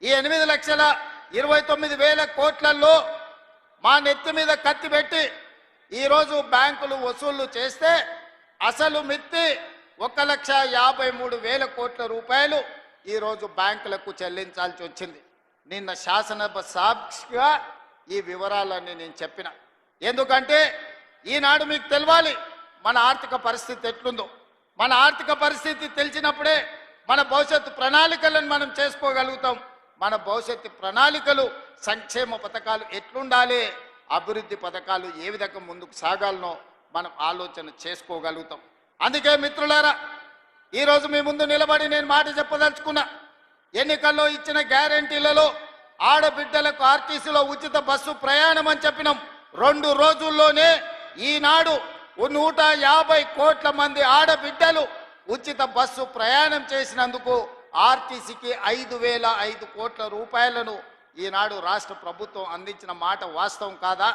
ఈ 8,29,000 కోట్లలో మా నెత్తి మీద కత్తి పెట్టి ఈరోజు బ్యాంకులు వసూళ్లు చేస్తే అసలు మిత్తి 1,53,000 కోట్ల రూపాయలు ఈరోజు బ్యాంకులకు చెల్లించాల్సి వచ్చింది. నిన్న శాసనసభ సాక్షిగా ఈ వివరాలన్నీ నేను చెప్పిన. ఎందుకంటే ఈనాడు మీకు తెలవాలి మన ఆర్థిక పరిస్థితి ఎట్లుందో. మన ఆర్థిక పరిస్థితి తెలిసినప్పుడే మన భవిష్యత్తు ప్రణాళికలను మనం చేసుకోగలుగుతాం. మన భవిష్యత్తు ప్రణాళికలు సంక్షేమ పథకాలు ఎట్లుండాలి, అభివృద్ధి పథకాలు ఏ విధంగా ముందుకు సాగాలనో మనం ఆలోచన చేసుకోగలుగుతాం. అందుకే మిత్రులారా, ఈరోజు మీ ముందు నిలబడి నేను మాట చెప్పదలుచుకున్నా. ఎన్నికల్లో ఇచ్చిన గ్యారంటీలలో ఆడబిడ్డలకు ఆర్టీసీలో ఉచిత బస్సు ప్రయాణం అని చెప్పినాం. 2 రోజుల్లోనే ఈనాడు 150 కోట్ల మంది ఆడబిడ్డలు ఉచిత బస్సు ప్రయాణం చేసినందుకు ఆర్టీసీకి 5,005 కోట్ల రూపాయలను ఈనాడు రాష్ట్ర ప్రభుత్వం అందించిన మాట వాస్తవం కాదా?